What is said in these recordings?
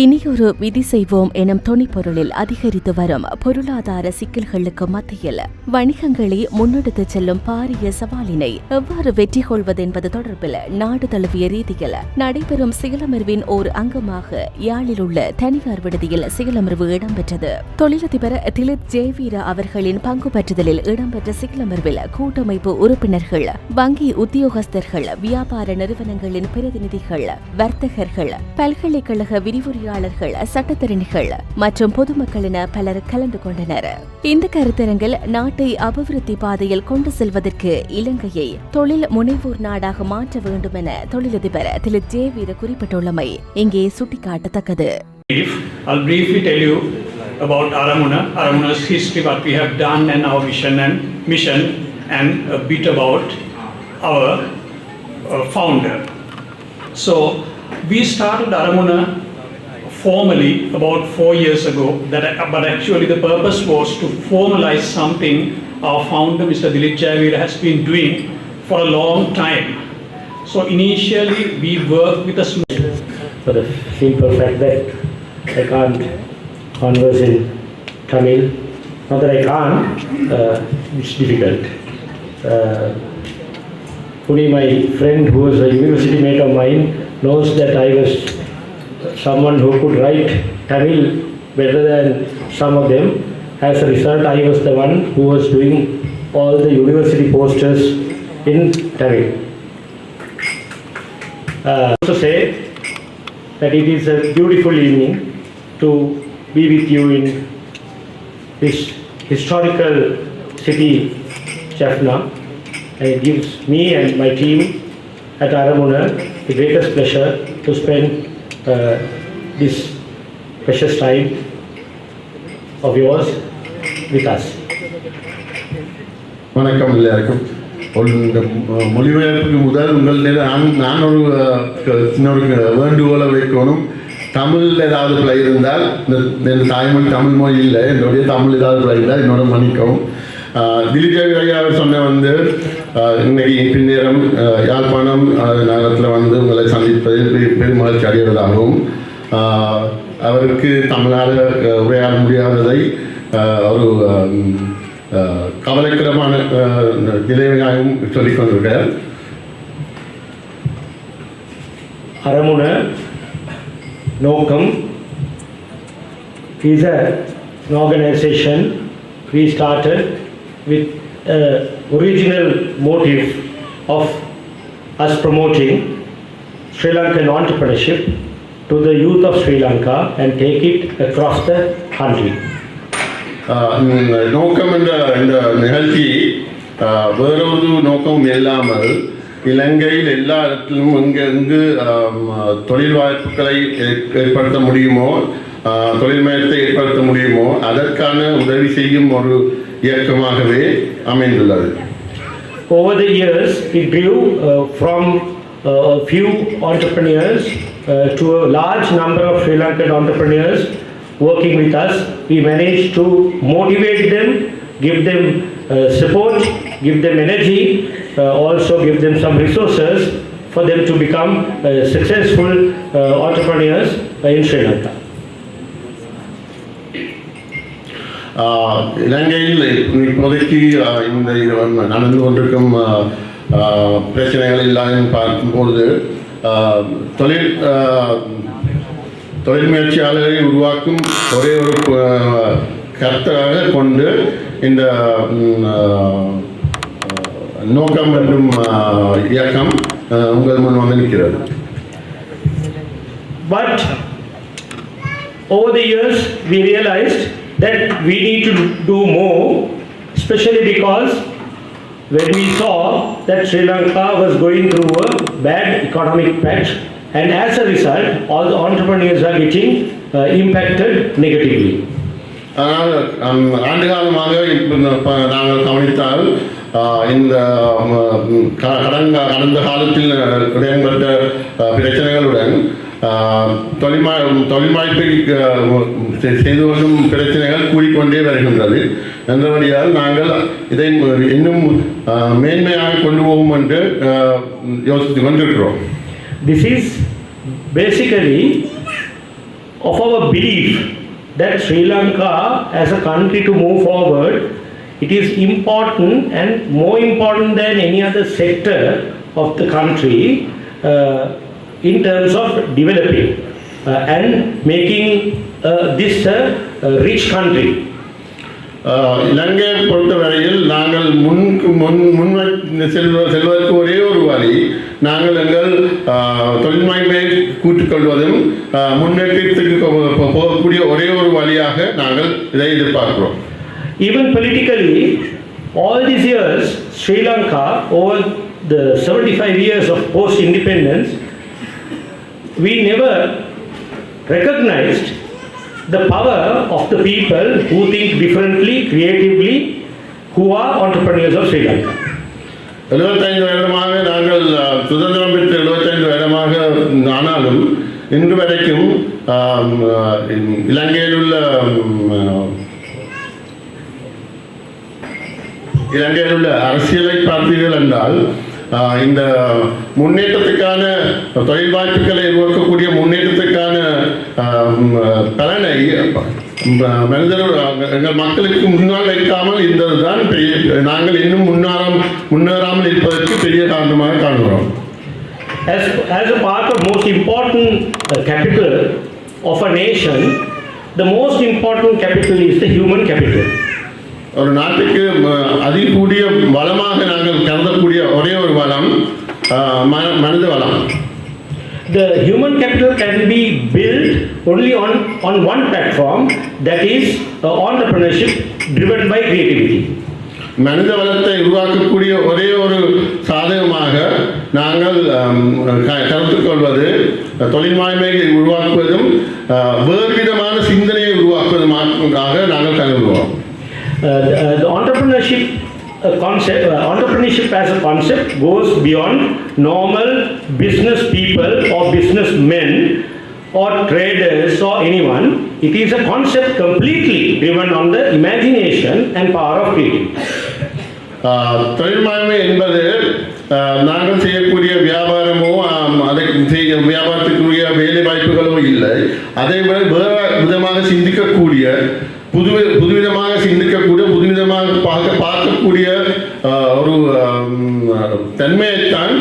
இனியொரு விதி செய்வோம் எனும் துணிப்பொருளில் அதிகரித்து வரும் பொருளாதார சிக்கல்களுக்கு மத்தியில் வணிகங்களை முன்னெடுத்துச் செல்லும் பாரிய சவாலினை எவ்வாறு வெற்றி கொள்வது என்பது தொடர்பில் நாடு தழுவிய ரீதியில் நடைபெறும் செயலமர்வின் ஓர் அங்கமாக யாழில் உள்ள தனியார் விடுதியில் செயலமர்வு இடம்பெற்றது. தொழிலதிபர் திலித் ஜேவீர அவர்களின் பங்கு பற்றுதலில் இடம்பெற்ற செயலமர்வில் கூட்டமைப்பு உறுப்பினர்கள், வங்கி உத்தியோகஸ்தர்கள், வியாபார நிறுவனங்களின் பிரதிநிதிகள், வர்த்தகர்கள், பல்கலைக்கழக விரிவுரையாளர்கள், சட்டத்தரணிகள் மற்றும் பொதுமக்கள் என பலர் கலந்து கொண்டனர். இந்த கருத்தரங்கில் நாட்டை அபிவிருத்தி பாதையில் கொண்டு செல்வதற்கு இலங்கையை தொழில் முனைவோர் நாடாக மாற்ற வேண்டும் என தொழிலதிபர் திலித் ஜேவீர குறிப்பிட்டுள்ளமை இங்கே சுட்டிக்காட்டத்தக்கது. I'll briefly tell you about Aramuna's history, what we have done and our vision and mission, and a bit about our founder. So we started Aramuna formally about 4 years ago, but actually the purpose was to formalize something our founder Mr. Dilip Javira has been doing for a long time. So initially we worked with a small... For the simple fact that I can't converse in Tamil, not that I can't, it's difficult. Only my friend who was a university mate of mine knows that I was someone who could write Tamil better than some of them. As a result, I was the one who was doing all the university posters in Tamil. To say that it is a beautiful evening to be with you in this historical city, Jaffna, and it gives me and my team at Aramuna the greatest pleasure to spend this precious time of yours with us. வணக்கம் எல்லாருக்கும். இந்த மொழிபெயர்ப்புக்கு முதல் உங்களில் நான் இன்னொரு வேண்டுகோளை வைக்கணும். தமிழில் ஏதாவது பிழை இருந்தால், இந்த தாய்மொழி தமிழ் மொழி இல்லை, என்னுடைய தமிழ் ஏதாவது பிழை இருந்தால் என்னோட மன்னிக்கவும். திலீப் ஐயா சொன்ன இன்னைக்கு பின்னேரம் யாழ்ப்பாணம் நகரத்தில் உங்களை சந்திப்பதில் பெருமகிழ்ச்சி அடைவதாகவும், அவருக்கு தமிழால் உரையாட முடியாததை ஒரு கவலைக்கிடமான நிலைமையாகவும் சொல்லிக் கொண்டிருக்கிறார். அரமுன நோக்கம் is an organization we started with original motive of us promoting Sri Lankan entrepreneurship to the youth of Sri Lanka and take it across the country. நோக்கம் என்ற இந்த நிகழ்ச்சி வேறொரு நோக்கமும் இல்லாமல் இலங்கையில் எல்லா இடத்திலும் எங்கு தொழில் வாய்ப்புகளை ஏற்படுத்த முடியுமோ, தொழில் மையத்தை ஏற்படுத்த முடியுமோ அதற்கான உதவி செய்யும் ஒரு இயக்கமாகவே அமைந்துள்ளது. Over the years it grew from a few entrepreneurs to a large number of Sri Lankan entrepreneurs working with us. We managed to motivate them, give them support, give them energy, also give them some resources for them to become successful entrepreneurs in Sri Lanka. இலங்கையில் இப்போதைக்கு இந்த நடந்து கொண்டிருக்கும் பிரச்சனைகள் எல்லாம் பார்க்கும்போது தொழில் முயற்சியாளர்களை உருவாக்கும் ஒரே ஒரு கருத்தாக கொண்டு இந்த நோக்கம் என்றும் இயக்கம் உங்கள் முன் வந்து நிற்கிறது. But over the years we realized that we need to do more, especially because when we saw that Sri Lanka was going through a bad economic patch, and as a result all the entrepreneurs are getting impacted negatively. ஆனால் ஆண்டுகாலமாக நாங்கள் கவனித்தால் இந்த கடந்த காலத்தில் இடம்பெற்ற பிரச்சனைகளுடன் தொழில்வாய்ப்பை செய்து கொள்ளும் பிரச்சனைகள் கூடிக்கொண்டே வருகின்றது. என்றபடியால் நாங்கள் இதை இன்னும் மேன்மையாக கொண்டு போகும் என்று யோசித்து கொண்டிருக்கிறோம். This is basically of our belief that Sri Lanka as a country to move forward, it is important and more important than any other sector of the country in terms of developing and making this a rich country. இலங்கையை பொறுத்தவரையில் நாங்கள் செல்வதற்கு ஒரே ஒரு வழி நாங்கள் எங்கள் தொழில்முனைவை கூட்டிக்கொள்வதும் முன்னேற்றத்துக்கு போகக்கூடிய ஒரே ஒரு வழியாக நாங்கள் இதை எதிர்பார்க்கிறோம். Even politically, all these years, Sri Lanka, over the 75 years of post-independence, we never recognized the power of the people who think differently, creatively, who are entrepreneurs of Sri Lanka. 75 வருடமாக நாங்கள் சுதந்திரம் பெற்ற 75 வருடமாக ஆனாலும் இன்று வரைக்கும் இலங்கையில் உள்ள அரசியலை பார்த்தீர்கள் என்றால் இந்த முன்னேற்றத்துக்கான தொழில் வாய்ப்புகளை உருவாக்கக்கூடிய முன்னேற்றத்துக்கான பலனை எங்கள் மக்களுக்கு முன்னால் வைக்காமல் இருந்ததுதான் நாங்கள் இன்னும் முன்னேறாமல் இருப்பதற்கு பெரிய காரணமாக காணுகிறோம். As a part of most important capital of a nation, the most important capital is the human capital. ஒரு நாட்டுக்கு அதிகூடிய வளமாக நாங்கள் கருதக்கூடிய ஒரே ஒரு வளம் மனித வளம். The human capital can be built only on one platform, that is entrepreneurship driven by creativity. மனித வளத்தை உருவாக்கக்கூடிய ஒரே ஒரு சாதகமாக நாங்கள் கருத்துக்கொள்வது தொழில்முனைமையை உருவாக்குவதும் வேறு விதமான சிந்தனையை உருவாக்குவதுமாக நாங்கள் கருதுவோம். The entrepreneurship entrepreneurship as a concept goes beyond normal business people or businessmen or traders or anyone. It is a concept completely driven on the imagination and power of creativity. தொழில்முனைமை என்பது நாங்கள் செய்யக்கூடிய வியாபாரமோ வியாபாரத்துக்குரிய வேலை வாய்ப்புகளோ இல்லை. அதை விட வேறு விதமாக சிந்திக்கக்கூடிய புதுவிதமாக சிந்திக்கக்கூடிய புதுவிதமாக பார்க்கக்கூடிய ஒரு தன்மையைத்தான்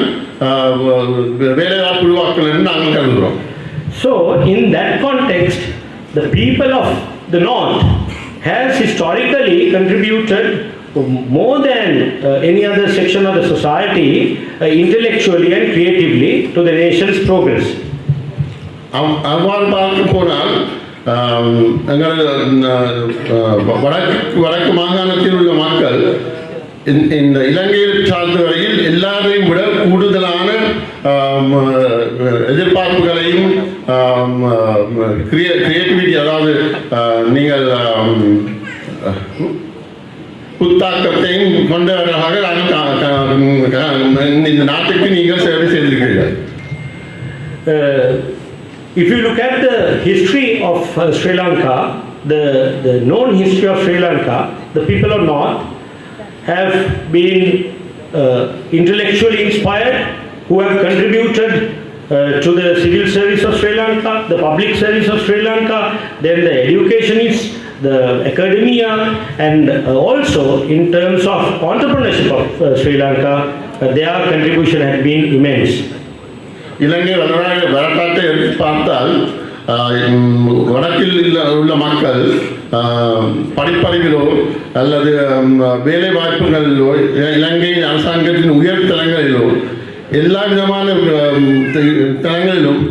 வேலைவாய்ப்பு உருவாக்கல் என்று நாங்கள் கருதுகிறோம். So in that context, the people of the North has historically contributed more than any other section of the society intellectually and creatively to the nation's progress. அவ்வாறு பார்க்க போனால் வடக்கு மாகாணத்தில் உள்ள மக்கள் இந்த இலங்கையில் சார்ந்த வரையில் எல்லாரையும் விட கூடுதலான எதிர்பார்ப்புகளையும் கிரியேட்டிவிட்டி, அதாவது நீங்கள் புத்தாக்கத்தையும் கொண்டவர்களாக இந்த நாட்டுக்கு நீங்கள் சேவை செய்திருக்கிறீர்கள். If you look at the history of Sri Lanka, the known history of Sri Lanka, the people of North have been intellectually inspired, who have contributed to the civil service of Sri Lanka, the public service of Sri Lanka, then the educationists, the academia, and also in terms of entrepreneurship of Sri Lanka, their contribution has been immense. இலங்கை வரலாற்றை எடுத்து பார்த்தால் வடக்கில் உள்ள மக்கள் படிப்பறிவிலோ அல்லது வேலை வாய்ப்புகளிலோ இலங்கை அரசாங்கத்தின் உயர் தளங்களிலோ எல்லா விதமான தளங்களிலும்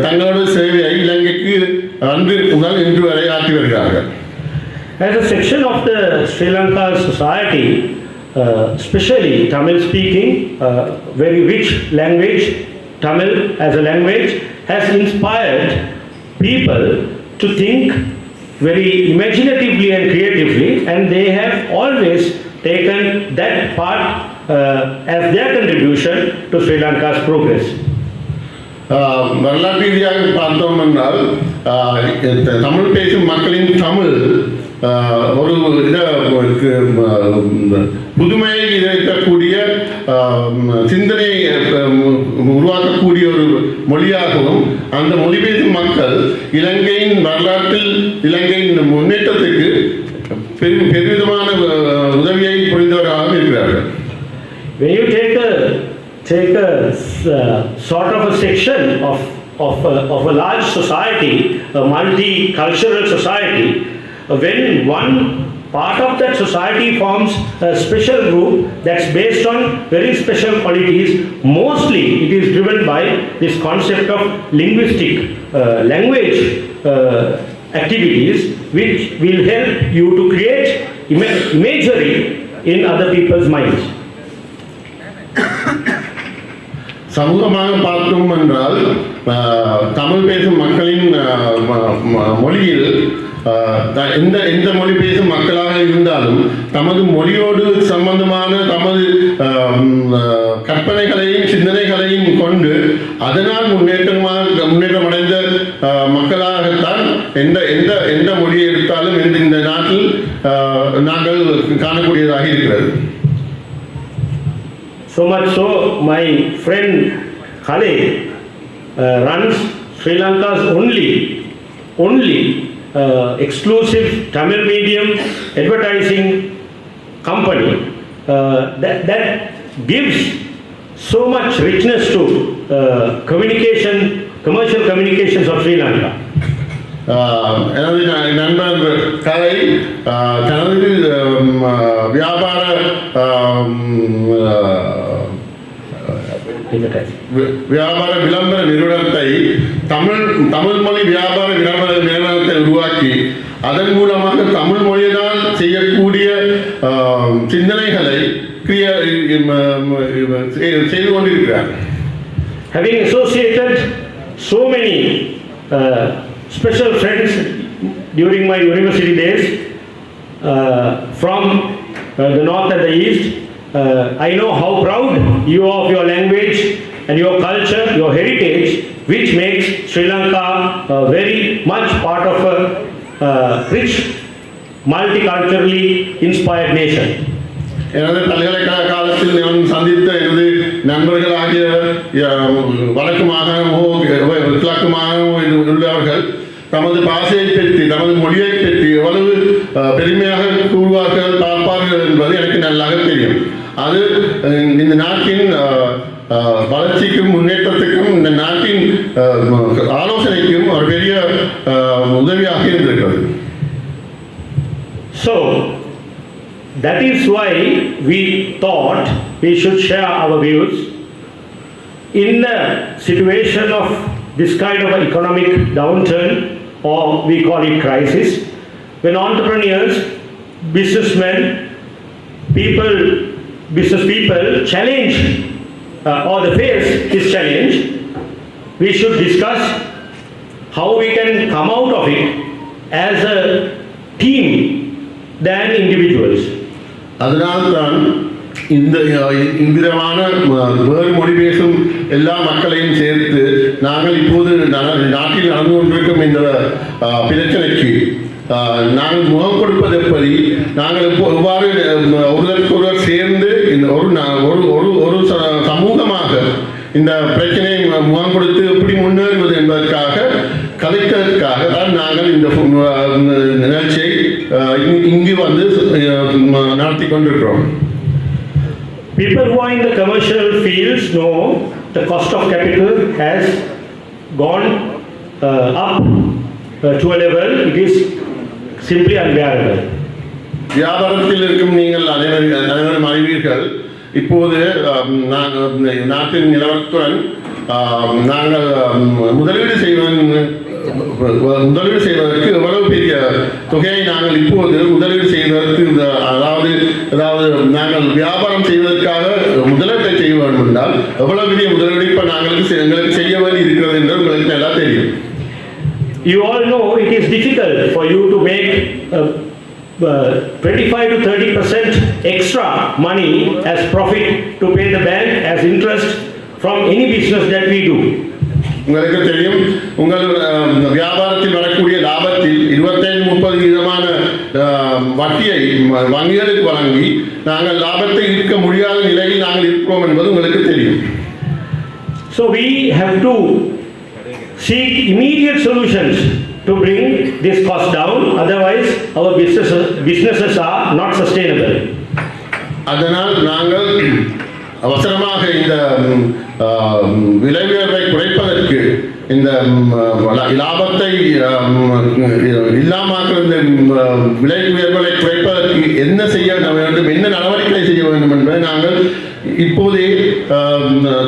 தங்களோட சேவையை இலங்கைக்கு அன்று முதல் இன்று வரை ஆற்றி வருகிறார்கள். As a section of the Sri Lanka society, especially Tamil speaking, very rich language, Tamil as a language has inspired people to think very imaginatively and creatively, and they have always taken that part as their contribution to Sri Lanka's progress. வரலாற்று ரீதியாக பார்த்தோம் என்றால் தமிழ் பேசும் மக்களின் தமிழ் ஒரு புதுமையை இருக்கக்கூடிய சிந்தனையை உருவாக்கக்கூடிய ஒரு மொழியாகவும் அந்த மொழி பேசும் மக்கள் இலங்கையின் வரலாற்றில் இலங்கையின் முன்னேற்றத்துக்கு பெருவிதமான உதவியை புரிந்தவர்களாக இருக்கிறார்கள். When you take a sort of a section of a large society, a multicultural society, when one part of that society forms a special group that's based on very special qualities, mostly it is driven by this concept of linguistic language activities, which will help you to create imagery in other people's minds. சமூகமாக பார்த்தோம் என்றால் தமிழ் பேசும் மக்களின் மொழியில் எந்த மொழி பேசும் மக்களாக இருந்தாலும் தமது மொழியோடு சம்பந்தமான தமது கற்பனைகளையும் சிந்தனைகளையும் கொண்டு அதனால் முன்னேற்றமடைந்த மக்களாகத்தான் எந்த மொழியை எடுத்தாலும் இந்த நாட்டில் நாங்கள் காணக்கூடியதாக இருக்கிறது. So much so, my friend Khaled runs Sri Lanka's only exclusive Tamil medium advertising company that gives so much richness to commercial communications of Sri Lanka. எனது நண்பர் கலை தனது வியாபார விளம்பர நிறுவனத்தை தமிழ் மொழி வியாபார விளம்பர நிறுவனத்தை உருவாக்கி அதன் மூலமாக தமிழ் மொழியினால் செய்யக்கூடிய சிந்தனைகளை செய்து கொண்டிருக்கிறார். Having associated so many special friends during my university days from the north and the east, I know how proud you are of your language and your culture, your heritage, which makes Sri Lanka very much part of a rich, multiculturally inspired nation. எனது பல்கலைக்கழக காலத்தில் நான் சந்தித்த எனது நண்பர்களாகிய வடக்கு மாகாணமோ கிழக்கு மாகாணமோ உள்ளவர்கள் தமது பாஷையை பற்றி தமது மொழியை பற்றி எவ்வளவு பெருமையாக கூறுவார்கள் பார்ப்பார்கள் என்பது எனக்கு நல்லாக தெரியும். அது இந்த நாட்டின் வளர்ச்சிக்கும் முன்னேற்றத்துக்கும் இந்த நாட்டின் ஆலோசனைக்கும் ஒரு பெரிய உதவியாக இருந்திருக்கிறது. So that is why we thought we should share our views in the situation of this kind of economic downturn, or we call it crisis, when entrepreneurs, businessmen, business people challenge or they face this challenge. We should discuss how we can come out of it as a team than individuals. அதனால்தான் இவ்விதமான வேறு மொழி பேசும் எல்லா மக்களையும் சேர்த்து நாங்கள் இப்போது நாட்டில் நடந்து கொண்டிருக்கும் இந்த பிரச்சனைக்கு நாங்கள் முகம் கொடுப்பது எப்படி, நாங்கள் எவ்வாறு ஒருவருக்கொருவர் சேர்ந்து ஒரு சமூகமாக இந்த பிரச்சனையை முகம் கொடுத்து எப்படி முன்னேறுவது என்பதற்காக கலைக்கிறதுக்காக தான் நாங்கள் இந்த நிகழ்ச்சியை இங்கு வந்து நடத்தி கொண்டிருக்கிறோம். People who are in the commercial fields know the cost of capital has gone up to a level it is simply unbearable. வியாபாரத்தில் இருக்கும் நீங்கள் அனைவரும் அறிவீர்கள். இப்போது நாட்டின் நிலவரத்துடன் நாங்கள் முதலீடு செய்வதற்கு எவ்வளவு பெரிய தொகையை நாங்கள் இப்போது முதலீடு செய்வதற்கு அதாவது நாங்கள் வியாபாரம் செய்வதற்காக முதலீட்டை செய்ய வேண்டும் என்றால் எவ்வளவு பெரிய முதலீடு இப்போ எங்களுக்கு செய்ய வேண்டி இருக்கிறது என்று உங்களுக்கு நல்லா தெரியும். You all know it is difficult for you to make 25 to 30% extra money as profit to pay the bank as interest from any business that we do. உங்களுக்கு தெரியும், உங்கள் வியாபாரத்தில் வரக்கூடிய லாபத்தில் 25-30% வட்டியை வங்கிகளுக்கு வழங்கி நாங்கள் லாபத்தை ஈர்க்க முடியாத நிலையில் நாங்கள் இருக்கிறோம் என்பது உங்களுக்கு தெரியும். So we have to seek immediate solutions to bring this cost down, otherwise our businesses are not sustainable. அதனால் நாங்கள் அவசரமாக இந்த விலை உயர்வை குறைப்பதற்கு இந்த லாபத்தை இல்லாமல் இந்த விலை உயர்வுகளை குறைப்பதற்கு என்ன செய்ய வேண்டும், என்ன நடவடிக்கை செய்ய வேண்டும் என்பதை நாங்கள் இப்போதே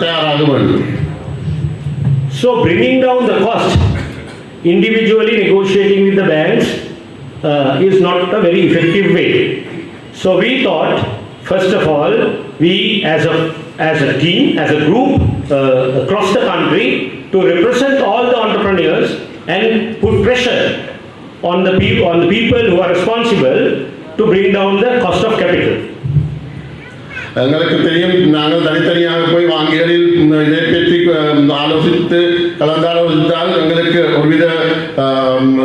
தயாராக வேண்டும். So bringing down the cost, individually negotiating with the banks is not a very effective way. So we thought, first of all, we as a team, as a group across the country, to represent all the entrepreneurs and put pressure on the people who are responsible to bring down the cost of capital. எங்களுக்கு தெரியும், நாங்கள் தனித்தனியாக போய் வங்கிகளில் இதை பற்றி கலந்தாலோசித்தால் எங்களுக்கு ஒருவித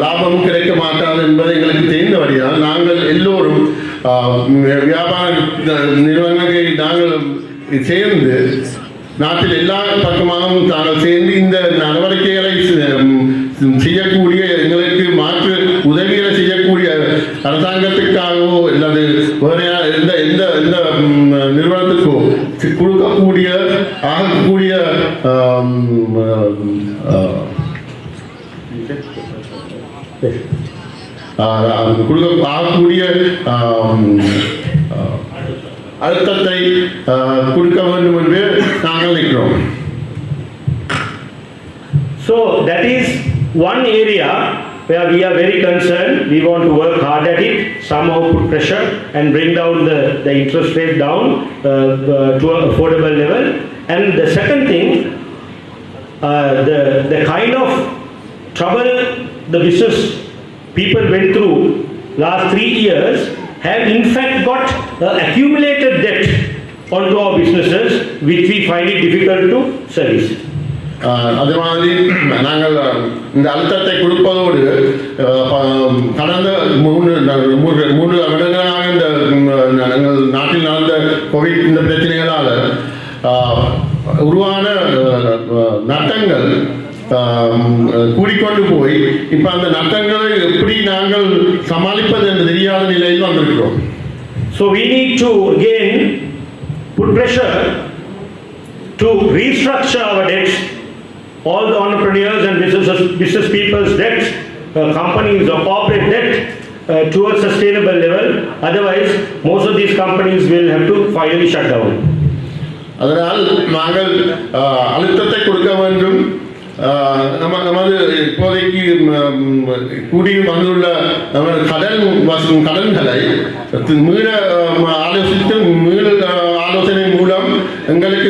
லாபமும் கிடைக்க மாட்டாது என்பது எங்களுக்கு தெரிந்தபடியால் நாங்கள் எல்லோரும் வியாபார நிறுவனங்களை நாங்கள் சேர்ந்து நாட்டில் எல்லா பக்கமாகவும் தாங்கள் சேர்ந்து இந்த நடவடிக்கைகளை செய்யக்கூடிய, எங்களுக்கு மாற்று உதவிகளை செய்யக்கூடிய அரசாங்கத்துக்காகவோ அல்லது வேறு எந்த எந்த எந்த நிறுவனத்துக்கோ கொடுக்கக்கூடிய ஆகக்கூடிய ஆகக்கூடிய அழுத்தத்தை கொடுக்க வேண்டும் என்று நாங்கள் நினைக்கிறோம். So that is one area where we are very concerned. We want to work hard at it, somehow put pressure and bring down the interest rate down to an affordable level. And the second thing, the kind of trouble the business people went through last 3 years have in fact got accumulated debt onto our businesses, which we find it difficult to service. அது மாதிரி நாங்கள் இந்த அழுத்தத்தை கொடுப்பதோடு கடந்த மூன்று வருடங்களாக இந்த நாங்கள் நாட்டில் நடந்த கோவிட் இந்த பிரச்சனைகளால் உருவான நட்டங்கள் கூடிக்கொண்டு போய் இப்போ அந்த நட்டங்களை எப்படி நாங்கள் சமாளிப்பது என்று தெரியாத நிலையில் வந்திருக்கிறோம். So we need to again put pressure to restructure our debts, all the entrepreneurs and business people's debts, companies or corporate debt to a sustainable level. Otherwise, most of these companies will have to finally shut down. அதனால் நாங்கள் அழுத்தத்தை கொடுக்க வேண்டும். நமது இப்போதைக்கு கூடி வந்துள்ள நமது கடன்களை மீள ஆலோசித்து ஆலோசனை மூலம் எங்களுக்கு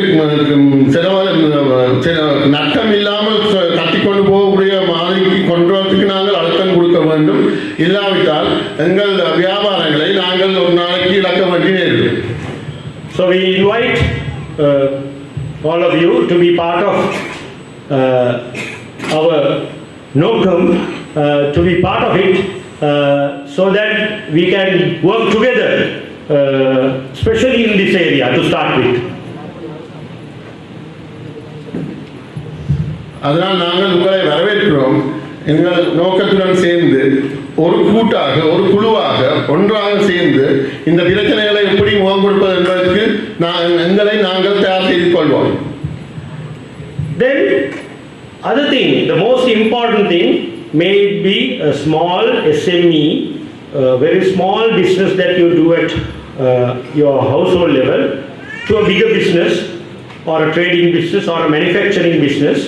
நட்டம் இல்லாமல் கட்டிக்கொண்டு போகக்கூடிய மாதிரிக்கு கொண்டு வரத்துக்கு நாங்கள் அழுத்தம் கொடுக்க வேண்டும். இல்லாவிட்டால் எங்கள் வியாபாரங்களை நாங்கள் ஒரு நாளைக்கு இழக்க வேண்டி நேரிடும். So we invite all of you to be part of our NOCUM, to be part of it, so that we can work together, especially in this area to start with. அதனால் நாங்கள் உங்களை வரவேற்கிறோம். எங்கள் நோக்கத்துடன் சேர்ந்து ஒரு கூட்டாக ஒரு குழுவாக ஒன்றாக சேர்ந்து இந்த பிரச்சனைகளை எப்படி முகம் கொடுப்பது என்பதற்கு எங்களை நாங்கள் தயார் செய்து கொள்வோம். Then other thing, the most important thing may be a small SME, very small business that you do at your household level, to a bigger business or a trading business or a manufacturing business.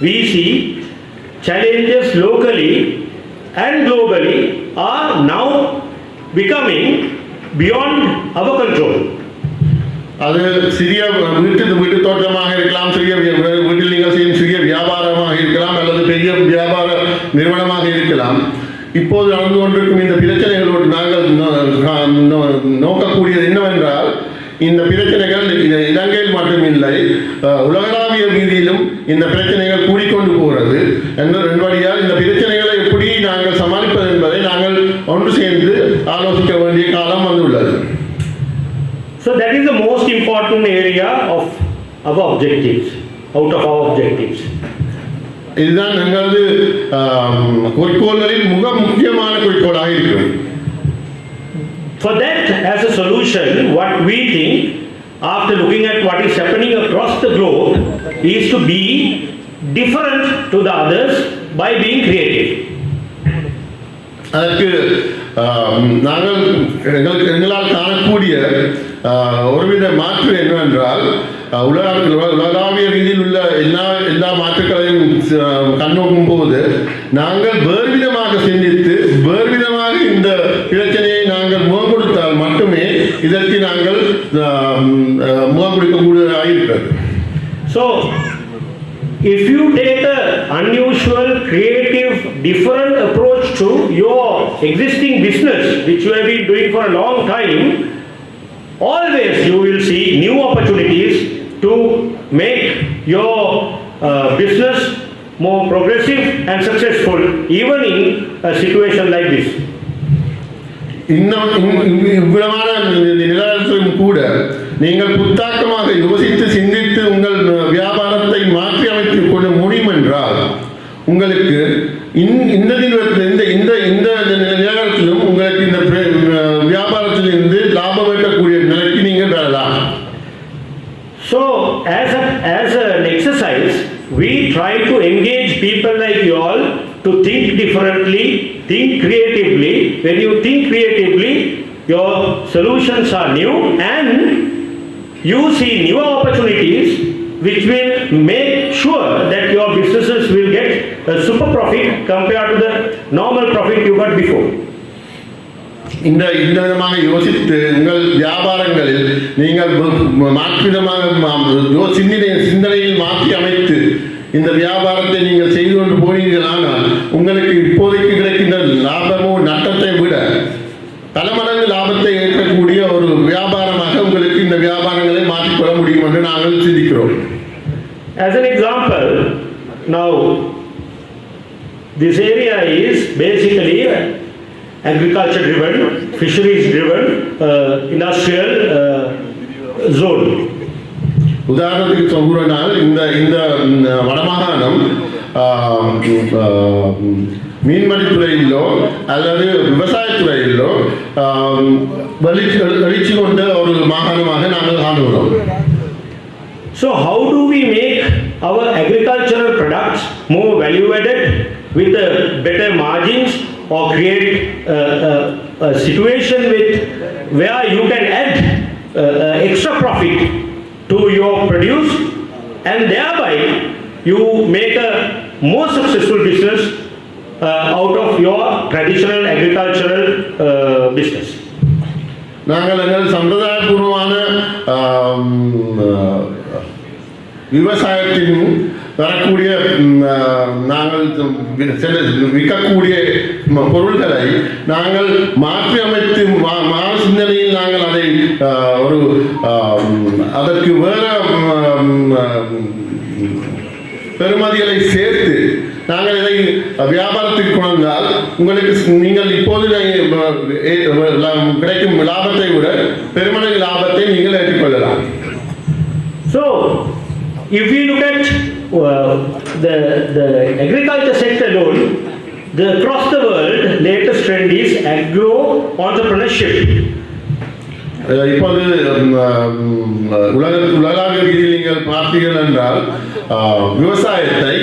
We see challenges locally and globally are now becoming beyond our control. அது சிறிய வீட்டு தோட்டமாக இருக்கலாம், சிறிய வீட்டில் நீங்கள் செய்யும் சிறிய வியாபாரமாக இருக்கலாம், அல்லது பெரிய வியாபார நிறுவனமாக இருக்கலாம். இப்போது நடந்து கொண்டிருக்கும் இந்த பிரச்சனைகளோடு நாங்கள் நோக்கக்கூடியது என்னவென்றால், இந்த பிரச்சனைகள் இலங்கையில் மட்டுமில்லை, உலகளாவிய ரீதியிலும் இந்த பிரச்சனைகள் கூடிக்கொண்டு போகிறது என்படியால் இந்த பிரச்சனைகளை எப்படி நாங்கள் சமாளிப்பது என்பதை நாங்கள் ஒன்று சேர்ந்து ஆலோசிக்க வேண்டிய காலம் வந்துள்ளது. So that is the most important area of our objectives, out of our objectives. இதுதான் எங்களது குறிக்கோள்களில் மிக முக்கியமான குறிக்கோளாக இருக்கிறது. For that, as a solution, what we think, after looking at what is happening across the globe, is to be different to the others by being creative. அதற்கு நாங்கள் எங்களால் காணக்கூடிய ஒருவித மாற்று என்னவென்றால் உலகாவிய ரீதியில் உள்ள எல்லா மாற்றுக்களையும் கண்ணோக்கும் போது நாங்கள் வேறுவிதமாக சிந்தித்து வேறுவிதமாக இந்த பிரச்சனையை நாங்கள் முகம் கொடுத்தால் மட்டுமே இதற்கு நாங்கள் முகம் கொடுக்கக்கூடியதாக இருக்கிறது. So, if you take an unusual, creative, different approach to your existing business, which you have been doing for a long time, always you will see new opportunities to make your business more progressive and successful, even in a situation like this. இவ்வளவான நிலவரத்திலும் கூட நீங்கள் புத்தாக்கமாக யோசித்து சிந்தித்து உங்கள் வியாபாரத்தை மாற்றி அமைத்துக் கொள்ள முடியும் என்றால் உங்களுக்கு இந்த நிலவரத்திலும் உங்களுக்கு இந்த வியாபாரத்திலிருந்து லாபம் ஈட்டக்கூடிய நிலைக்கு நீங்கள் வரலாம். So as an exercise, we try to engage people like you all to think differently, think creatively. When you think creatively, your solutions are new and you see new opportunities which will make sure that your businesses will get a super profit compared to the normal profit you got before. இந்த விதமாக யோசித்து உங்கள் வியாபாரங்களில் நீங்கள் மாற்றிடமாக சிந்தனையில் மாற்றி அமைத்து இந்த வியாபாரத்தை நீங்கள் செய்து கொண்டு போனீர்களானால் உங்களுக்கு இப்போதைக்கு கிடைக்கின்ற லாபமோ நட்டத்தை விட பல மடங்கு லாபத்தை ஏற்கக்கூடிய ஒரு வியாபாரமாக உங்களுக்கு இந்த வியாபாரங்களை மாற்றிக்கொள்ள முடியும் என்று நாங்கள் சிந்திக்கிறோம். As an example, now this area is basically agriculture driven, fisheries driven, industrial zone. உதாரணத்துக்கு சொல்கிறனால் இந்த வடமாகாணம் மீன்பிடித்துறையிலோ அல்லது விவசாயத்துறையிலோ வளர்ச்சி கொண்ட ஒரு மாகாணமாக நாங்கள் காணுகிறோம். So how do we make our agricultural products more value added with better margins, or create a situation where you can add extra profit to your produce and thereby you make a more successful business out of your traditional agricultural business? நாங்கள் எங்கள் சம்பிரதாயபூர்வமான விவசாயத்தின் வரக்கூடிய நாங்கள் விற்கக்கூடிய பொருள்களை நாங்கள் மாற்றி அமைத்து சிந்தனையில் நாங்கள் அதை ஒரு அதற்கு வேற பெறுமதிகளை சேர்த்து நாங்கள் இதை வியாபாரத்துக்கு கொண்டால் உங்களுக்கு நீங்கள் இப்போது கிடைக்கும் லாபத்தை விட பெருமடங்கு லாபத்தை நீங்கள் ஏற்றுக்கொள்ளலாம். So, if we look at the agriculture sector alone, across the world, latest trend is agro entrepreneurship. இப்போது உலகாவிய ரீதியில் நீங்கள் பார்த்தீர்கள் என்றால் விவசாயத்தை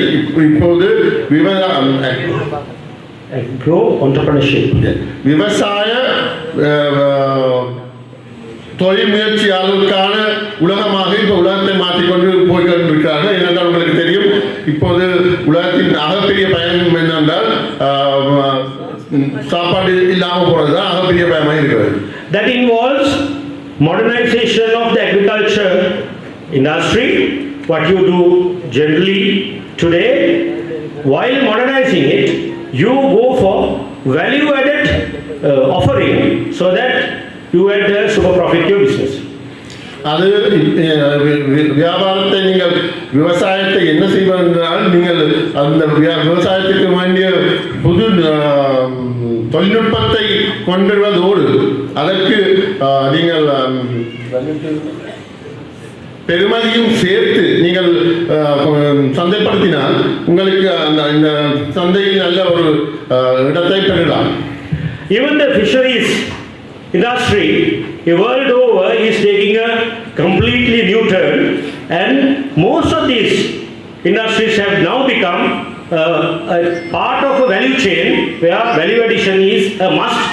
இப்போது agro entrepreneurship, விவசாய தொழில் முயற்சியாளருக்கான உலகமாக இப்போ உலகத்தை மாற்றிக்கொண்டு போய்கொண்டிருக்கிறார்கள். ஏனென்றால் உங்களுக்கு தெரியும் இப்போது உலகத்தின் அகப்பெரிய பயணம் என்னென்றால் சாப்பாடு இல்லாமல் போகிறது தான் அகப்பெரிய பயமாக இருக்கிறது. That involves modernization of the agriculture industry, what you do generally today. While modernizing it, you go for value added offering so that you add a super profit to your business. அது வியாபாரத்தை நீங்கள் விவசாயத்தை என்ன செய்வது என்றால் நீங்கள் அந்த விவசாயத்துக்கு வேண்டிய புது தொழில்நுட்பத்தை கொண்டுவதோடு அதற்கு நீங்கள் பெருமதியும் சேர்த்து நீங்கள் சந்தைப்படுத்தினால் உங்களுக்கு இந்த சந்தையில் நல்ல ஒரு இடத்தை பெறலாம். Even the fisheries industry, the world over, is taking a completely new turn, and most of these industries have now become a part of a value chain where value addition is a must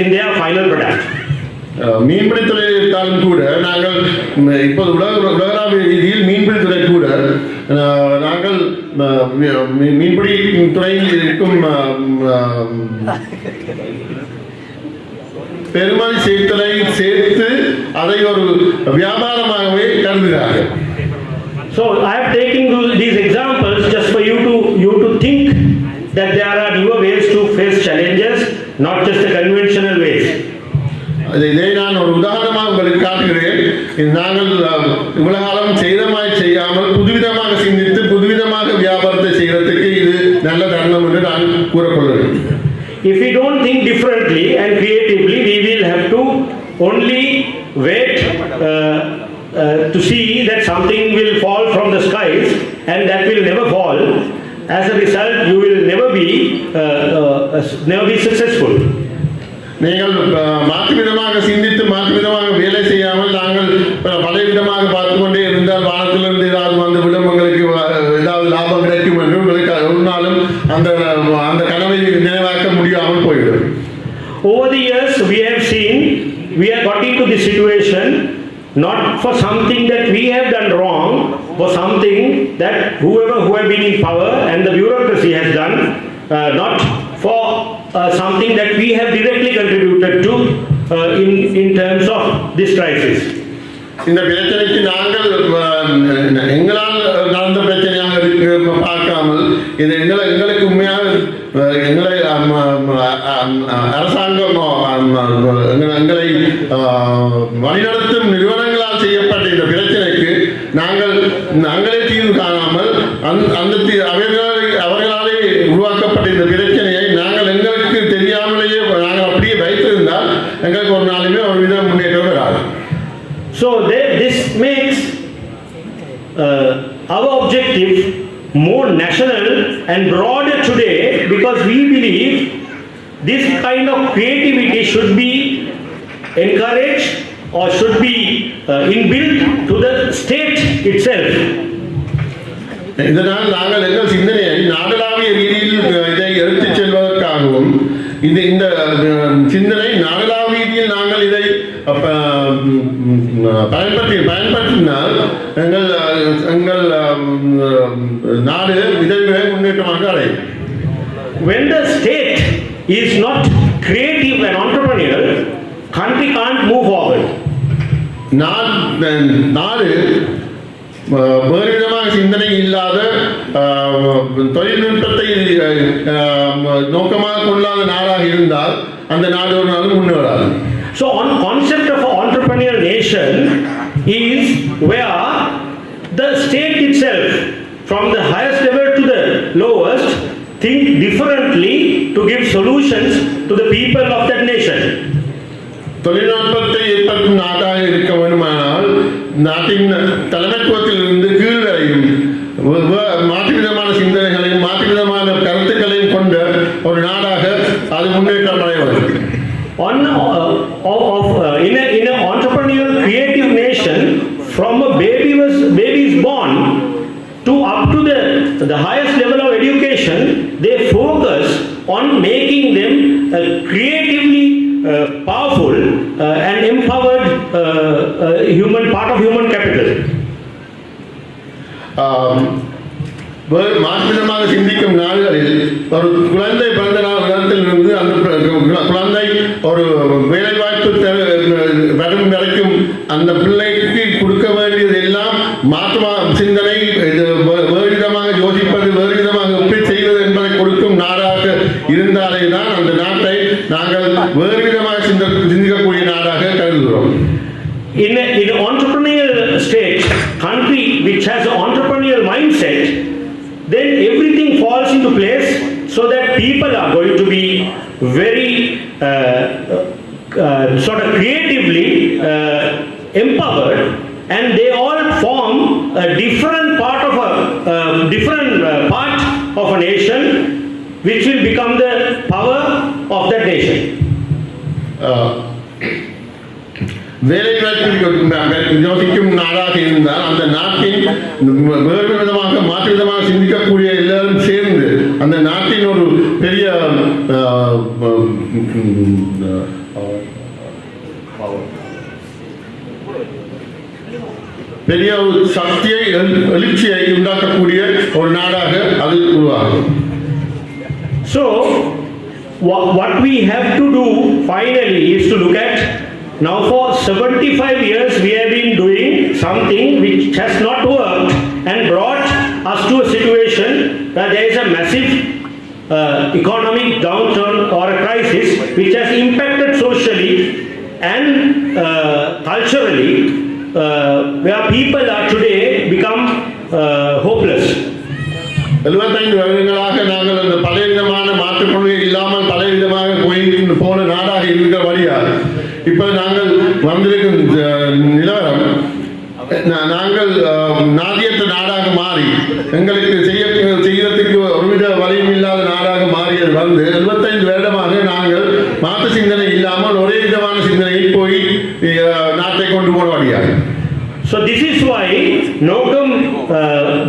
in their final product. மீன்பிடி துறையில் இருந்தாலும் கூட நாங்கள் இப்போது உலகளாவிய ரீதியில் மீன்பிடி துறை கூட நாங்கள் மீன்பிடி துறையில் இருக்கும் பெருமதி சேர்த்தலை சேர்த்து அதை ஒரு வியாபாரமாகவே கருதுகிறார்கள். So I am taking these examples just for you to think that there are newer ways to face challenges, not just the conventional ways. இதை நான் ஒரு உதாரணமாக உங்களுக்கு காட்டுகிறேன். நாங்கள் இவ்வளவு காலம் செய்யாமல் புதுவிதமாக சிந்தித்து புதுவிதமாக வியாபாரத்தை செய்யறதுக்கு இது நல்ல தருணம் என்று நான் கூறக்கொள்கிறேன். If we don't think differently and creatively, we will have to only wait to see that something will fall from the skies, and that will never fall. As a result, you will never be successful. நீங்கள் மாற்று விதமாக சிந்தித்து மாற்று விதமாக வேலை செய்யாமல் நாங்கள் பல விதமாக பார்த்து கொண்டே இருந்தால் வானத்திலிருந்து ஏதாவது வந்து விடும், உங்களுக்கு ஏதாவது லாபம் கிடைக்கும் என்று உங்களுக்கு ஒரு நாளும் அந்த கனவை நினைவாக்க முடியாமல் போய்விடும். Over the years, we have seen we have got into this situation not for something that we have done wrong, for something that who have been in power and the bureaucracy has done, not for something that we have directly contributed to in terms of this crisis. இந்த பிரச்சனைக்கு நாங்கள் எங்களால் நடந்த பிரச்சனையாக பார்க்காமல் இது எங்களுக்கு உண்மையாக எங்களை அரசாங்கம் எங்களை வழிநடத்தும் நிறுவனங்களால் செய்யப்பட்ட இந்த பிரச்சனைக்கு நாங்களே தீர்வு காணாமல் அவர்களாலே உருவாக்கப்பட்ட இந்த பிரச்சனையை நாங்கள் எங்களுக்கு தெரியாமலேயே நாங்கள் அப்படியே வைத்திருந்தால் எங்களுக்கு ஒரு நாளுமே ஒரு வித முன்னேற்றம் வராது. So this makes our objective more national and broader today, because we believe this kind of creativity should be encouraged or should be inbuilt to the state itself. இதனால் நாங்கள் எங்கள் சிந்தனையை நாடளாவிய ரீதியில் இதை எடுத்துச் செல்வதற்காகவும் இந்த சிந்தனை நாடளாவிய ரீதியில் நாங்கள் இதை பயன்படுத்தினால் எங்கள் நாடு இதை முன்னேற்றமாக அடையும். When the state is not creative and entrepreneurial, country can't move forward. நாடு வேறு விதமாக சிந்தனை இல்லாத தொழில்நுட்பத்தை நோக்கமாக கொள்ளாத நாடாக இருந்தால் அந்த நாடு ஒரு நாள் முன்னேறாது. So on concept of an entrepreneurial nation is where the state itself, from the highest level to the lowest, think differently to give solutions to the people of that nation. தொழில்நுட்பத்தை ஏற்படுத்தும் நாடாக இருக்க வேண்டுமானால் நாட்டின் தலைமைத்துவத்தில் இருந்து கீழ் வரையும் மாற்று விதமான சிந்தனைகளையும் மாற்று விதமான கருத்துக்களையும் கொண்ட ஒரு நாடாக அது முன்னேற்றம் அடைய வேண்டும். In an entrepreneurial creative nation, from a baby is born to up to the highest level of education, they focus on making them creatively powerful and empowered part of human capital. மாற்றுவிதமாக சிந்திக்கும் நாடுகளில் ஒரு குழந்தை பிறந்த இடத்திலிருந்து அந்த குழந்தை ஒரு வேலைவாய்ப்பு வரும் வரைக்கும் அந்த பிள்ளைக்கு கொடுக்க வேண்டியது எல்லாம் மாற்று சிந்தனை, வேறு விதமாக யோசிப்பது, வேறு விதமாக எப்படி செய்வது என்பதை கொடுக்கும் நாடாக இருந்தாலே தான் அந்த நாட்டை நாங்கள் வேறு விதமாக சிந்திக்கக்கூடிய நாடாக கருதுகிறோம். In an entrepreneurial state, country which has an entrepreneurial mindset, then everything falls into place so that people are going to be very sort of creatively empowered, and they all form a different part of a nation, which will become the power of that nation. வேலைவாய்ப்பு யோசிக்கும் நாடாக இருந்தால் அந்த நாட்டின் வேறு விதமாக மாற்று விதமாக சிந்திக்கக்கூடிய எல்லாரும் சேர்ந்து அந்த நாட்டின் ஒரு பெரிய பெரிய ஒரு சக்தியை எழுச்சியை உண்டாக்கக்கூடிய ஒரு நாடாக அது உருவாகும். So what we have to do finally is to look at, now for 75 years we have been doing something which has not worked and brought us to a situation that there is a massive economic downturn or a crisis which has impacted socially and culturally, where people are today become hopeless. 75 வருடங்களாக நாங்கள் அந்த பழைய விதமான மாற்றுக்கொள்கை இல்லாமல் பழைய விதமாக போன நாடாக இருக்கிற வழியாக இப்போ நாங்கள் வந்திருக்கும் நிலவரம், நாங்கள் நாதியற்ற நாடாக மாறி எங்களுக்கு செய்யறதுக்கு ஒருவித வழியும் இல்லாத நாடாக மாறியது வந்து 75 வருடமாக நாங்கள் மாற்று சிந்தனை இல்லாமல் ஒரே விதமான சிந்தனையில் போய் நாட்டை கொண்டு போன வழியாக. So this is why Nogam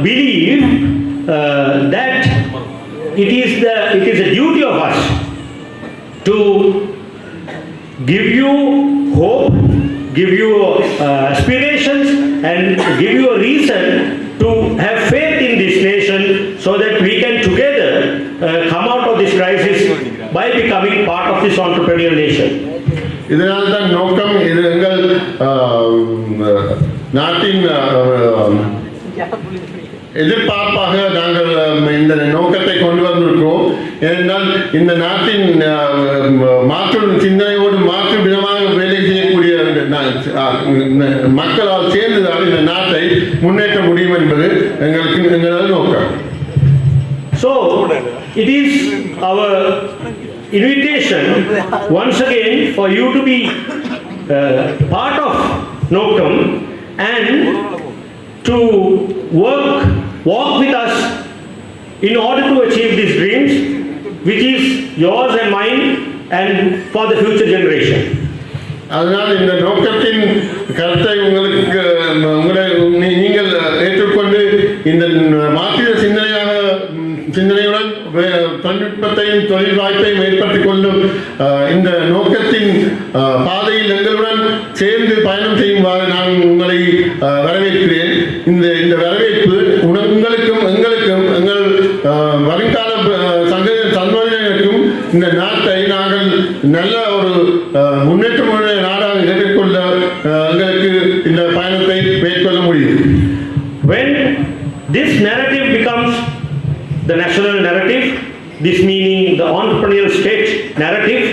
believe that it is a duty of us to give you hope, give you aspirations, and give you a reason to have faith in this nation, so that we can together come out of this crisis by becoming part of this entrepreneurial nation. இதனால் தான் நோக்கம், இது எங்கள் நாட்டின் எதிர்பார்ப்பாக நாங்கள் இந்த நோக்கத்தை கொண்டு வந்திருக்கிறோம். ஏனென்றால் இந்த நாட்டின் மாற்று சிந்தனையோடு மாற்று விதமாக வேலை செய்யக்கூடிய மக்களால் சேர்ந்துதான் இந்த நாட்டை முன்னேற்ற முடியும் என்பது எங்களது நோக்கம். So it is our invitation once again for you to be part of Nokam and to walk with us in order to achieve these dreams, which is yours and mine and for the future generation. அதனால் இந்த நோக்கத்தின் கருத்தை நீங்கள் ஏற்றுக்கொண்டு இந்த மாற்று சிந்தனையுடன் தொழில்நுட்பத்தையும் தொழில் வாய்ப்பையும் ஏற்படுத்திக் கொள்ளும் இந்த நோக்கத்தின் பாதையில் எங்களுடன் சேர்ந்து பயணம் செய்யுமாறு நான் உங்களை வரவேற்கிறேன். இந்த வரவேற்பு உங்களுக்கும் எங்களுக்கும் எங்கள் வருங்கால சந்ததியினருக்கும் இந்த நாட்டை நாங்கள் நல்ல ஒரு முன்னேற்றமுள்ள நாடாக எதிர்கொள்ள எங்களுக்கு இந்த பயணத்தை மேற்கொள்ள முடியும். When this narrative becomes the national narrative, this meaning the entrepreneurial state narrative,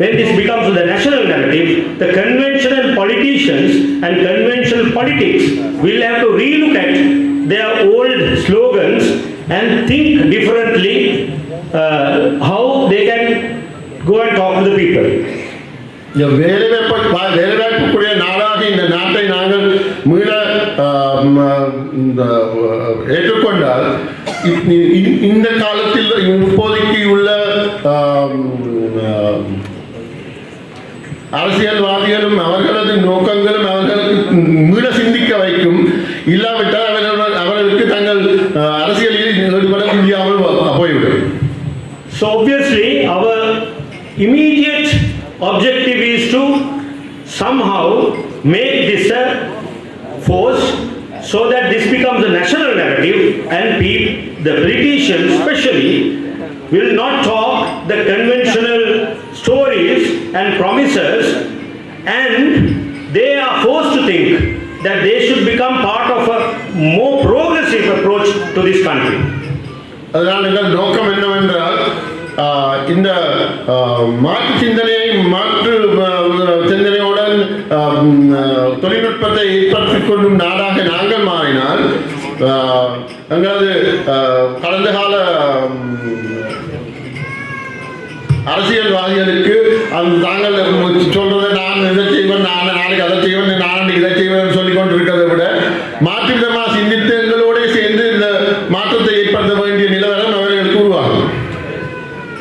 when this becomes the national narrative, the conventional politicians and conventional politics will have to relook at their old slogans and think differently how they can go and talk to the people. வேலைவாய்ப்புக்குரிய நாடாக இந்த நாட்டை நாங்கள் மீள ஏற்றுக்கொண்டால் இந்த காலத்தில் இப்போதைக்கு உள்ள அரசியல்வாதிகளும் அவர்களது நோக்கங்களும் அவர்களுக்கு மீள சிந்திக்க வைக்கும். இல்லாவிட்டால் அவர்களுக்கு தங்கள் அரசியலில் ஈடுபட முடியாமல் போய்விடும். So obviously our immediate objective is to somehow make this a force so that this becomes a national narrative, and the politicians especially will not talk the conventional stories and promises, and they are forced to think that they should become part of a more progressive approach to this country. அதனால் எங்கள் நோக்கம் என்னவென்றால் இந்த மாற்று சிந்தனையுடன் தொழில்நுட்பத்தை ஏற்படுத்திக் கொள்ளும் நாடாக நாங்கள் மாறினால் எங்களது கடந்த கால அரசியல்வாதிகளுக்கு தாங்கள் சொல்றதை நான் இதை செய்வேன், நான் நாளைக்கு அதை செய்வேன், நான் இதை செய்வேன் சொல்லிக் கொண்டிருக்கிறதை விட மாற்று விதமாக சிந்தித்து எங்களோட சேர்ந்து இந்த மாற்றத்தை ஏற்படுத்த வேண்டிய நிலவரம் அவர்களுக்கு உருவாகும்.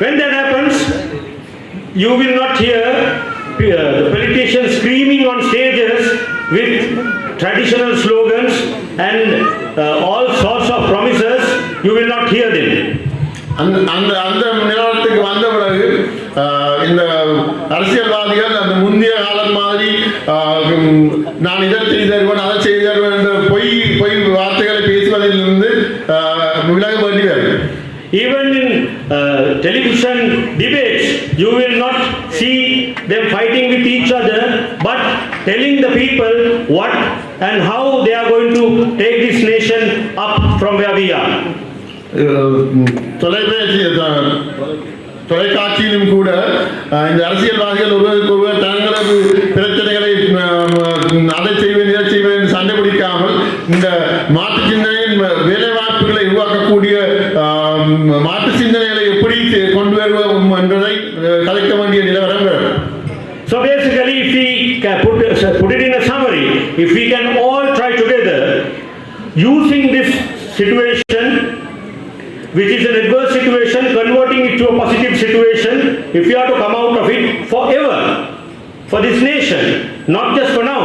When that happens, you will not hear the politicians screaming on stages with traditional slogans and all sorts of promises. You will not hear them. அந்த நிலவரத்துக்கு வந்த பிறகு இந்த அரசியல்வாதிகள் அந்த முந்தைய காலம் மாதிரி நான் இதை செய்து தருவேன், அதை செய்து தருவேன் என்ற பொய் வார்த்தைகளை பேசுவதிலிருந்து விலக வேண்டி வரும். Even in television debates, you will not see them fighting with each other, but telling the people what and how they are going to take this nation up from where we are. தொலைக்காட்சியிலும் கூட இந்த அரசியல்வாதிகள் ஒருவர் தங்களது பிரச்சனைகளை அதை செய்வேன் இதை செய்வேன் சண்டை பிடிக்காமல் இந்த மாற்று சிந்தனையின் வேலை வாய்ப்புகளை உருவாக்கக்கூடிய மாற்று சிந்தனைகளை எப்படி கொண்டு வருவோம் என்பதை கலைக்க வேண்டிய நிலவரம். So basically, if we put it in a summary, if we can all try together using this situation, which is an adverse situation, converting it to a positive situation, if we are to come out of it forever for this nation, not just for now,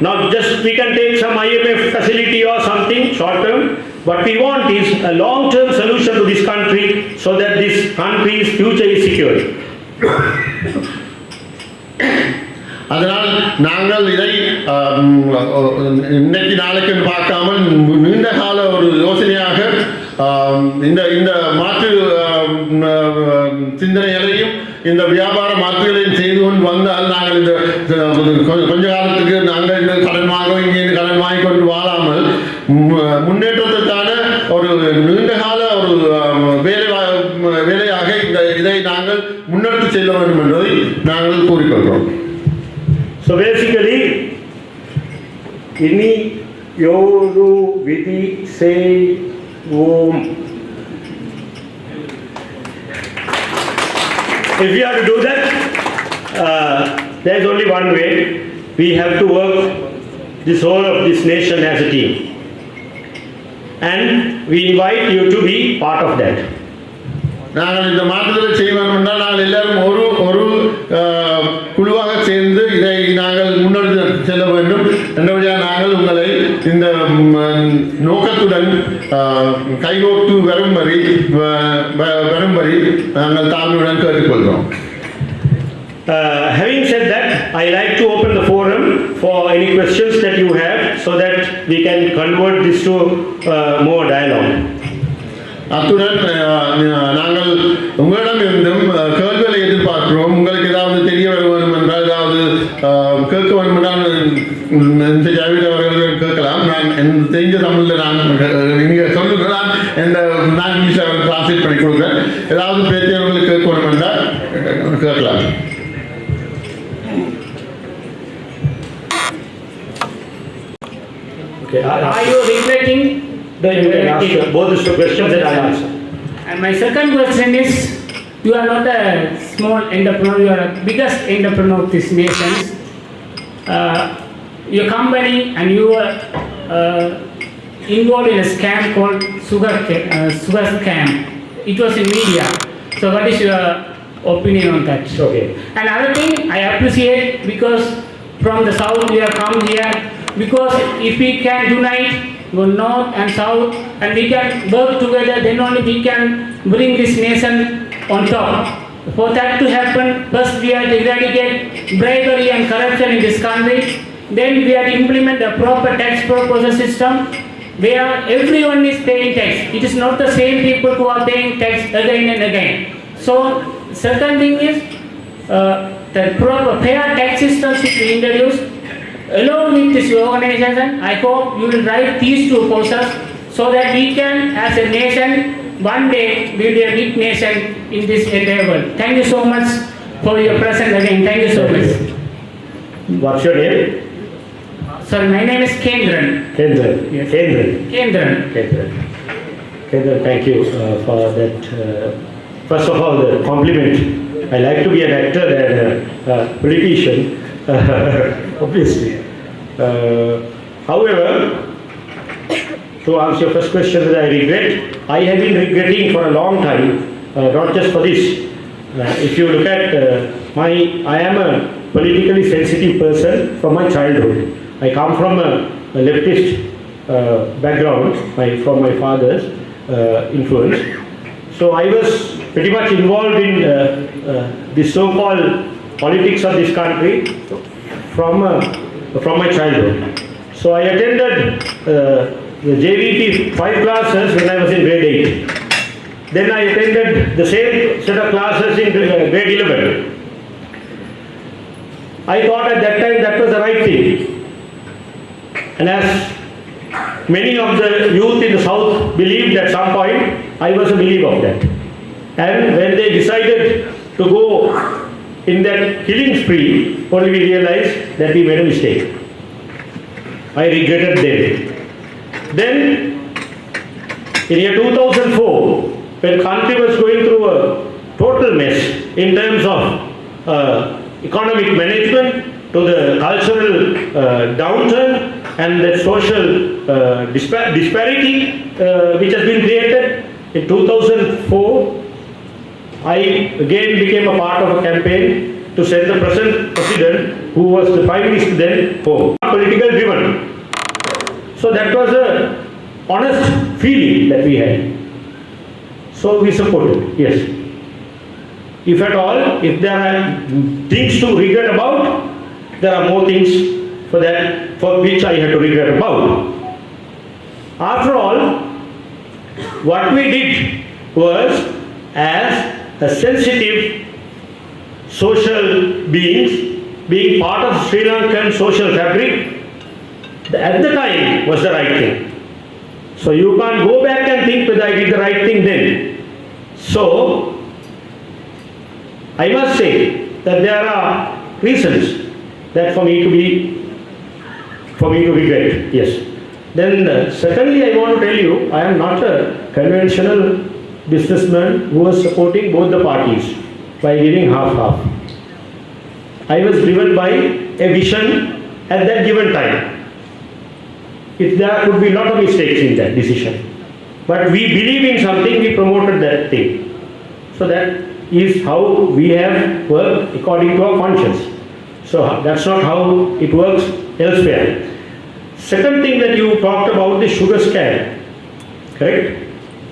not just we can take some IMF facility or something short term, what we want is a long term solution to this country so that this country's future is secured. அதனால் நாங்கள் இதை இன்னைக்கு நாளைக்கு பார்க்காமல் நீண்ட கால ஒரு யோசனையாக இந்த மாற்று சிந்தனைகளையும் இந்த வியாபார மாற்றுகளையும் செய்து கொண்டு வந்தால் நாங்கள் இந்த கொஞ்ச காலத்துக்கு நாங்கள் இந்த கடன் வாங்கும் இங்கே கடன் வாங்கி கொண்டு வாழாமல் முன்னேற்றத்துக்கான ஒரு நீண்ட கால ஒரு வேலையாக இதை நாங்கள் முன்னெடுத்து செல்ல வேண்டும் என்பதை நாங்கள் கூறிக்கொள்கிறோம். So basically, ini yoru vidi say om. If we are to do that, there is only one way. We have to work this whole of this nation as a team, and we invite you to be part of that. நாங்கள் இந்த மாற்றத்தை செய்ய வேண்டும் என்றால் நாங்கள் எல்லாரும் ஒரு குழுவாக சேர்ந்து இதை நாங்கள் முன்னெடுத்து செல்ல வேண்டும் என்றபடியாக நாங்கள் உங்களை இந்த நோக்கத்துடன் கைகோர்த்து வரும்படி நாங்கள் தாழ்மையுடன் கேட்டுக்கொள்கிறோம். Having said that, I like to open the forum for any questions that you have so that we can convert this to more dialogue. அத்துடன் நாங்கள் உங்களிடம் இருந்தும் கேள்விகளை எதிர்பார்க்கிறோம். உங்களுக்கு ஏதாவது தெரிய வேண்டும் என்றால் ஏதாவது கேட்க வேண்டும் என்றால் இந்த ஜாவித் அவர்கள் கேட்கலாம். நான் தெரிஞ்ச தமிழில் நீங்கள் சொல்லுங்க, நான் இங்கிலீஷில் அவர்கள் டிரான்ஸ்லேட் பண்ணி கொடுக்குறேன். ஏதாவது பேசியவர்களுக்கு கேட்க வேண்டும் என்றால் கேட்கலாம். Okay. Are you regretting? Both these two questions that I answer. And my second question is, you are not a small entrepreneur, you are a biggest entrepreneur of this nation. Your company and you are involved in a scam called sugar scam. It was in media. So what is your opinion on that? Okay. Another thing I appreciate, because from the south we have come here, because if we can unite go north and south and we can work together, then only we can bring this nation on top. For that to happen, first we have to eradicate bribery and corruption in this country. Then we have to implement a proper tax proposal system where everyone is paying tax. It is not the same people who are paying tax again and again. So second thing is the proper fair tax system should be introduced. Along with this organization, I hope you will drive these two forces so that we can, as a nation, one day build a big nation in this entire world. Thank you so much for your presence again. Thank you so much. What's your name? Sorry, my name is Kendran. Kendran. Yes. Kendran. Kendran. Kendran. Kendran, thank you for that. First of all, the compliment. I like to be an actor than a politician, obviously. However, to answer your first question that I regret, I have been regretting for a long time, not just for this. If you look at I am a politically sensitive person from my childhood. I come from a leftist background from my father's influence. So I was pretty much involved in the so-called politics of this country from my childhood. So I attended the JVP 5 classes when I was in grade 8. Then I attended the same set of classes in grade 11. I thought at that time that was the right thing. And as many of the youth in the south believed at some point, I was a believer of that. And when they decided to go in that killing spree, only we realized that we made a mistake. I regretted them. Then, in year 2004, when country was going through a total mess in terms of economic management to the cultural downturn and the social disparity which has been created, in 2004, I again became a part of a campaign to send the present president, who was the prime minister then, home. Political driven. So that was a honest feeling that we had. So we supported, yes. If at all, if there are things to regret about, there are more things for which I had to regret about. After all, what we did was, as a sensitive social beings, being part of Sri Lankan social fabric, at the time was the right thing. So you can't go back and think whether I did the right thing then. So, I must say that there are reasons that for me to regret, yes. Then secondly, I want to tell you, I am not a conventional businessman who was supporting both the parties by giving half-half. I was driven by a vision at that given time. There could be a lot of mistakes in that decision. But we believe in something, we promoted that thing. So that is how we have worked according to our conscience. So that's not how it works elsewhere. Second thing that you talked about, the sugar scam, correct?